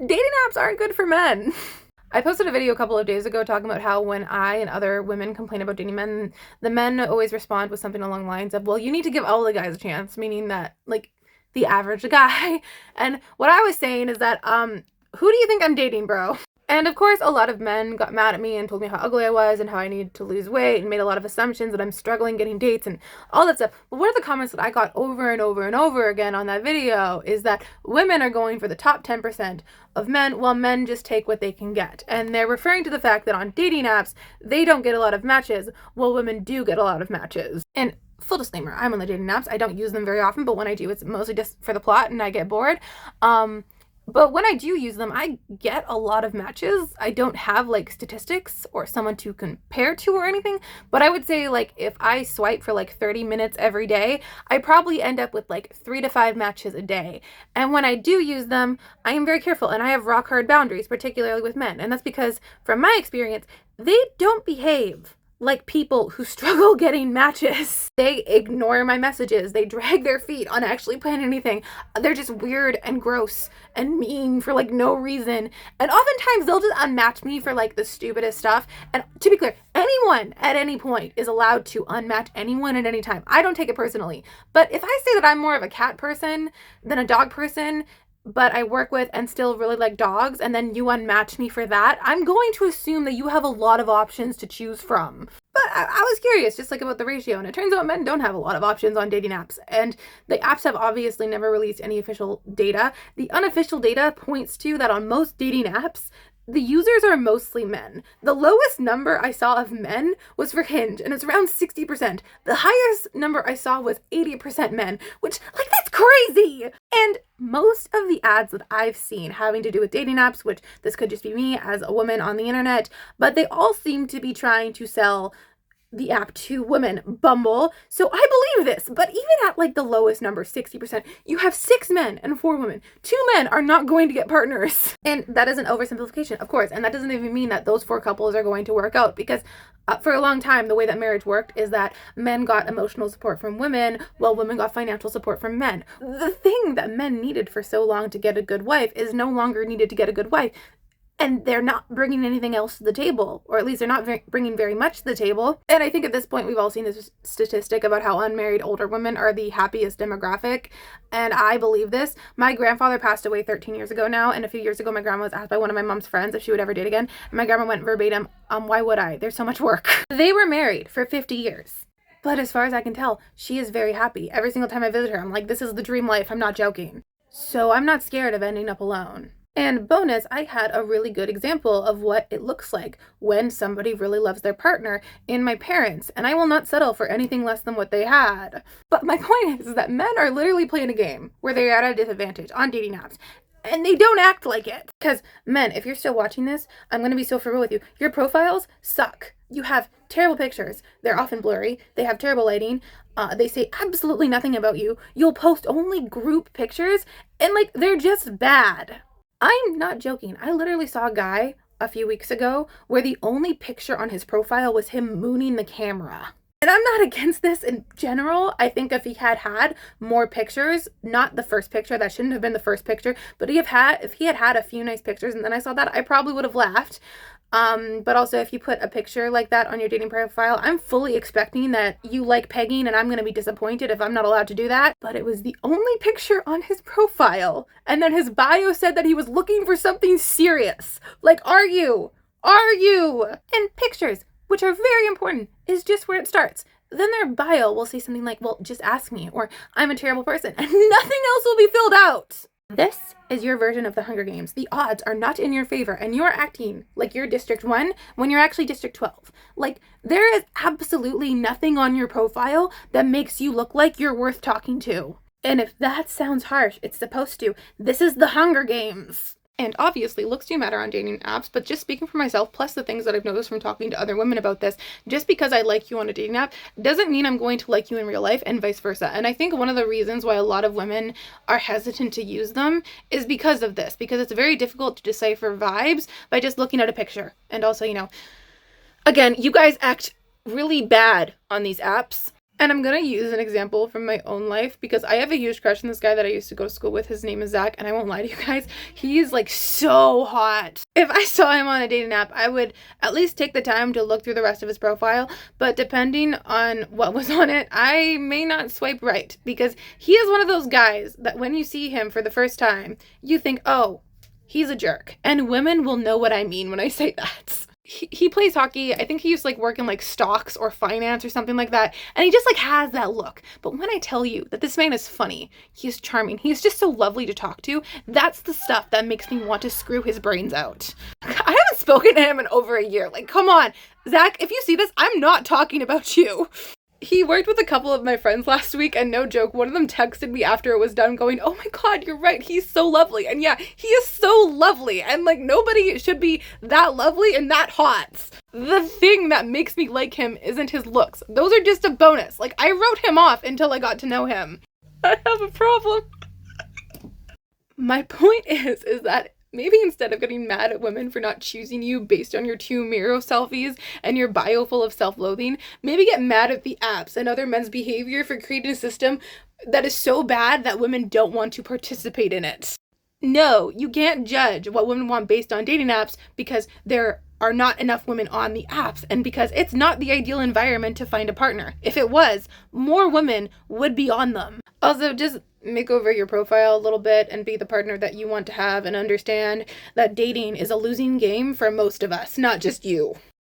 dating apps aren't good for men. I posted a video a couple of days ago talking about how when I and other women complain about dating men, the men always respond with something along the lines of, well, you need to give all the guys a chance, meaning that, like, the average guy. And what I was saying is that, who do you think I'm dating, bro? And of course, a lot of men got mad at me and told me how ugly I was and how I needed to lose weight and made a lot of assumptions that I'm struggling getting dates and all that stuff. But one of the comments that I got over and over and over again on that video is that women are going for the top 10% of men while men just take what they can get. And they're referring to the fact that on dating apps, they don't get a lot of matches while women do get a lot of matches. And full disclaimer, I'm on the dating apps. I don't use them very often, but when I do, it's mostly just for the plot and I get bored. But when I do use them, I get a lot of matches. I don't have like statistics or someone to compare to or anything, but I would say like if I swipe for like 30 minutes every day, I probably end up with like 3 to 5 matches a day. And when I do use them, I am very careful and I have rock hard boundaries, particularly with men. And that's because from my experience, they don't behave like people who struggle getting matches. They ignore my messages. They drag their feet on actually planning anything. They're just weird and gross and mean for like no reason. And oftentimes they'll just unmatch me for like the stupidest stuff. And to be clear, anyone at any point is allowed to unmatch anyone at any time. I don't take it personally. But if I say that I'm more of a cat person than a dog person, but I work with and still really like dogs, and then you unmatch me for that, I'm going to assume that you have a lot of options to choose from. But I was curious, just like about the ratio, and it turns out men don't have a lot of options on dating apps, and the apps have obviously never released any official data. The unofficial data points to that on most dating apps, the users are mostly men. The lowest number I saw of men was for Hinge, and it's around 60%. The highest number I saw was 80% men, which, like, that's crazy! And most of the ads that I've seen having to do with dating apps, which this could just be me as a woman on the internet, but they all seem to be trying to sell the app to women. Bumble. So I believe this, but even at like the lowest number, 60%, you have 6 men and 4 women. 2 men are not going to get partners. And that is an oversimplification, of course. And that doesn't even mean that those 4 couples are going to work out, because for a long time, the way that marriage worked is that men got emotional support from women while women got financial support from men. The thing that men needed for so long to get a good wife is no longer needed to get a good wife. And they're not bringing anything else to the table, or at least they're not bringing very much to the table. And I think at this point, we've all seen this statistic about how unmarried older women are the happiest demographic. And I believe this. My grandfather passed away 13 years ago now. And a few years ago, my grandma was asked by one of my mom's friends if she would ever date again. And my grandma went verbatim, why would I? There's so much work. They were married for 50 years. But as far as I can tell, she is very happy. Every single time I visit her, I'm like, this is the dream life. I'm not joking. So I'm not scared of ending up alone. And bonus, I had a really good example of what it looks like when somebody really loves their partner in my parents, and I will not settle for anything less than what they had. But my point is that men are literally playing a game where they're at a disadvantage on dating apps. And they don't act like it. Because men, if you're still watching this, I'm going to be so for real with you. Your profiles suck. You have terrible pictures. They're often blurry. They have terrible lighting. They say absolutely nothing about you. You'll post only group pictures, and like, they're just bad. I'm not joking. I literally saw a guy a few weeks ago where the only picture on his profile was him mooning the camera. And I'm not against this in general. I think if he had more pictures, not the first picture, that shouldn't have been the first picture, but if he had a few nice pictures and then I saw that, I probably would have laughed. But also if you put a picture like that on your dating profile, I'm fully expecting that you like pegging, and I'm going to be disappointed if I'm not allowed to do that. But it was the only picture on his profile. And then his bio said that he was looking for something serious. Like, are you? Are you? And pictures, which are very important, is just where it starts. Then their bio will say something like, well, just ask me, or I'm a terrible person, and nothing else will be filled out. This is your version of the Hunger Games. The odds are not in your favor, and you're acting like you're District 1 when you're actually District 12. Like, there is absolutely nothing on your profile that makes you look like you're worth talking to. And if that sounds harsh, it's supposed to. This is the Hunger Games. And obviously, looks do matter on dating apps, but just speaking for myself, plus the things that I've noticed from talking to other women about this, just because I like you on a dating app doesn't mean I'm going to like you in real life, and vice versa. And I think one of the reasons why a lot of women are hesitant to use them is because of this, because it's very difficult to decipher vibes by just looking at a picture. And also, again, you guys act really bad on these apps. And I'm gonna use an example from my own life because I have a huge crush on this guy that I used to go to school with. His name is Zach, and I won't lie to you guys, he is like so hot. If I saw him on a dating app, I would at least take the time to look through the rest of his profile, but depending on what was on it, I may not swipe right because he is one of those guys that when you see him for the first time, you think, oh, he's a jerk. And women will know what I mean when I say that. He plays hockey. I think he used to like work in like stocks or finance or something like that. And he just like has that look. But when I tell you that this man is funny, he's charming, he's just so lovely to talk to, that's the stuff that makes me want to screw his brains out. I haven't spoken to him in over a year. Like, come on. Zach, if you see this, I'm not talking about you. He worked with a couple of my friends last week, and no joke, one of them texted me after it was done going, oh my god, you're right, he's so lovely. And yeah, he is so lovely, and like nobody should be that lovely and that hot. The thing that makes me like him isn't his looks. Those are just a bonus. Like, I wrote him off until I got to know him. I have a problem. My point is that maybe instead of getting mad at women for not choosing you based on your 2 Miro selfies and your bio full of self-loathing, maybe get mad at the apps and other men's behavior for creating a system that is so bad that women don't want to participate in it. No, you can't judge what women want based on dating apps because there are not enough women on the apps and because it's not the ideal environment to find a partner. If it was, more women would be on them. Also, just make over your profile a little bit and be the partner that you want to have and understand that dating is a losing game for most of us, not just you.